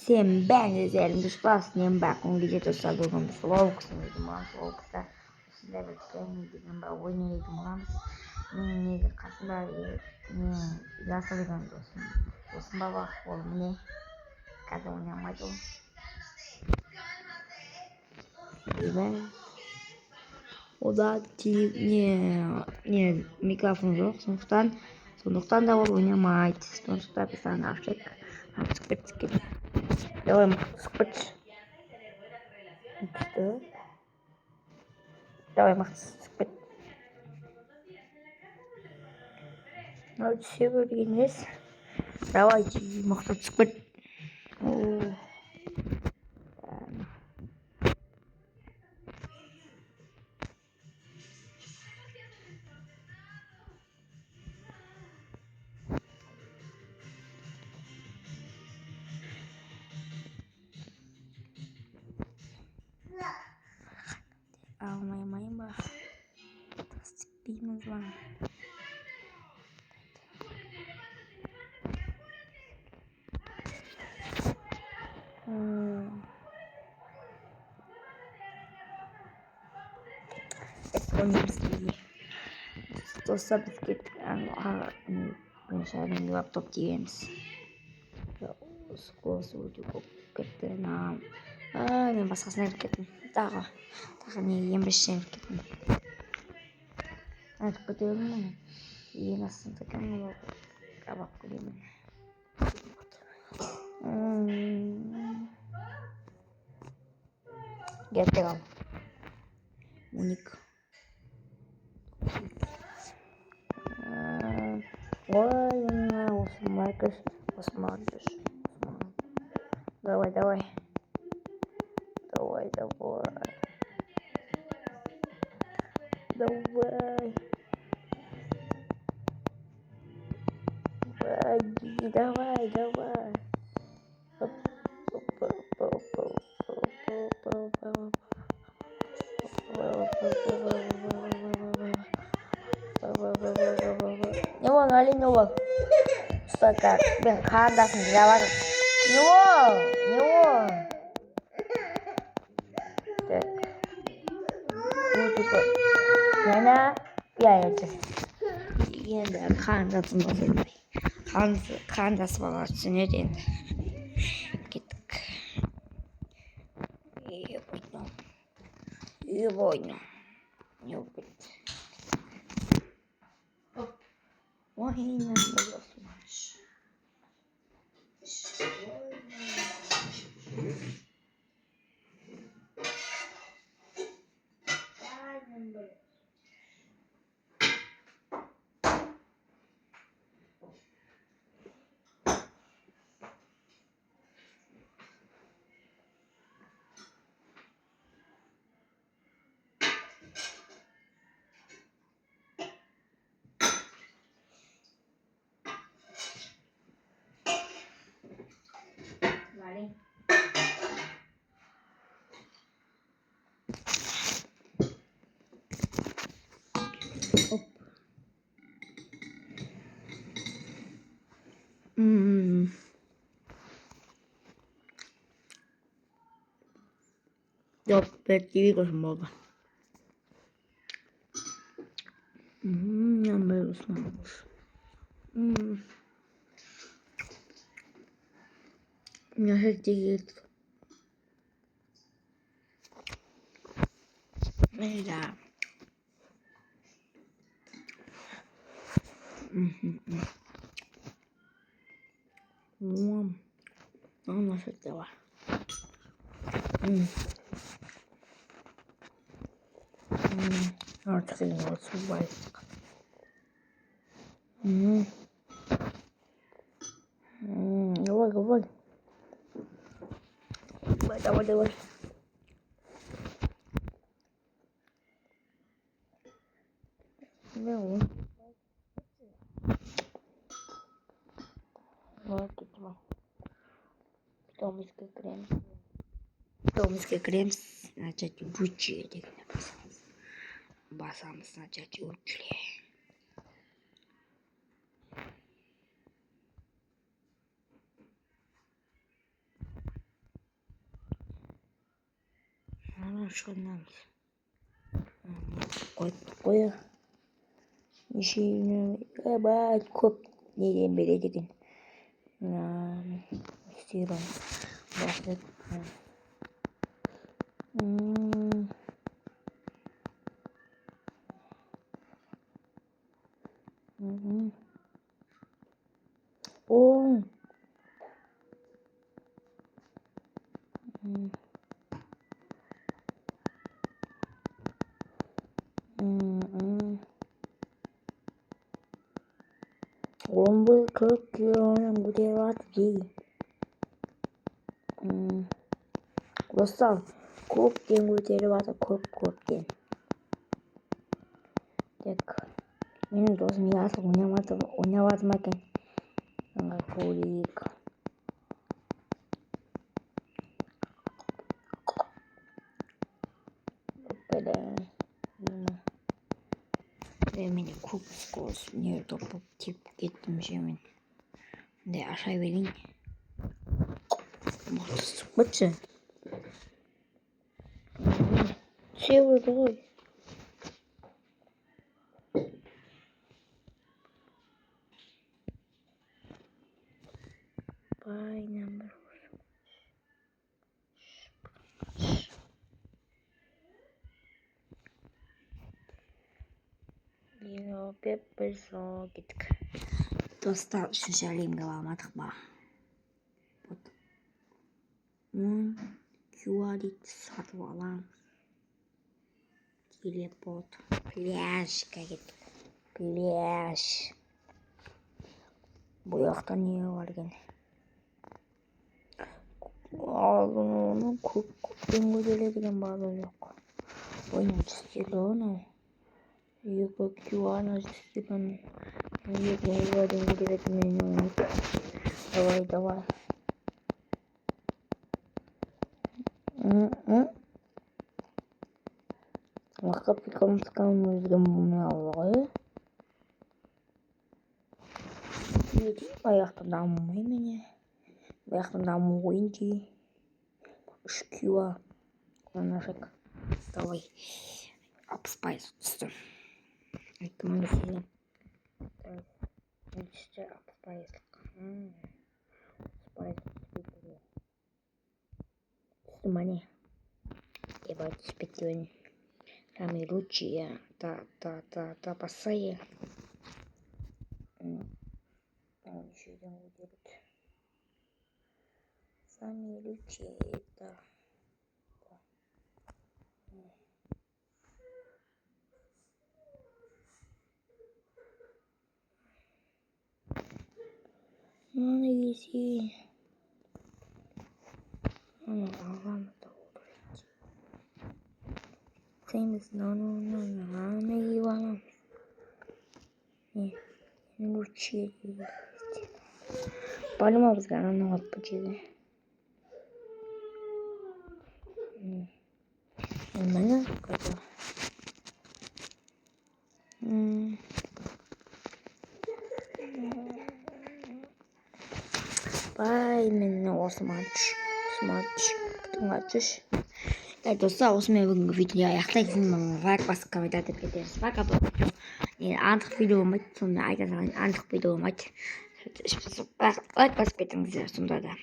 Всем бензер, бесплатным баком, где-то садовым словком, словком, сидели кем-нибудь, бавыни, не касна, не ясалган досым баба холмне, когда у меня мать O da не микрофон жоқ, сондықтан да ол ойнамайды. Сондықтан біз анашек спецке. Давай спец. Давай спец. Ну все вырегнись. Давайте махнуть спец. Алмаймайым ба тастықпейміз ба Доста бізге шәрін лаптоп дейміз скос өте көп кетті мен басқасына еріп кеттім тағы не ембешен еріп кеттім айтып кетемін мұны ең астында кәм қабақ көремін Геттер ал уник ой Осмаркаш давай давай Не вон, Али, не вон. Стой, как, блин, хандас не заварил. Не вон. Так. Вот такой. Нана, я это. Енді хандас болсын. Хандас баласы неден. Кеттік. И войну. Не убить. Война боёс. Yok, belki bir baba. Yanmıyorsunuz. Yaşa değil. Neyse. Nasıl devam? Artık olsun bayıldık. Давай. Томский крем начать учить. Басам начать учить. шгонаа. Гоё. Мишин бат коп нэрэн бэлээд гин. Стирон. Баст. Оо. Ромбо 그렇게는 무대와지. Просто kopken 무대와서 kopken. Так. Миний дос мясо уняваадмакен. Колик. Миний кукскос не топ тип геттим жемин. Де ашай верин. Мочс. Чего. By number. Его пепперсо гэдэг. Тостаа шүшаалим гавамадах ба. Вот. Кюарит сатвала. Телепорт. Пляж гэдэг. Пляж. Буяхта не варган. Ну куккин деген баалуу жок. Ойнун стилону. Его кюана стилон. Его деньги меню. Давай. Лакап комскам музгам. Баяхта даму имени. Баяхта даму инди. Шкива. Нашек. Давай. Апспайс. Это мы сидим. Еще апспайс. Спайс. Сумани. Ебать, спективен. Самые лучшие. Та пасая. Еще один выделить. Самые лучшие это. Ну, если... Famous, no, Ивана. Не, лучше. Пальма взгляну на отпочили. У меня какая-то. Именно смач. Матч. Это усмee видео яхтайсан ваг бас комментарий гэдэг. Вага энэ анх видео мэт юм айдаа анх видео мэт. Ваг бас гэдэг юм да.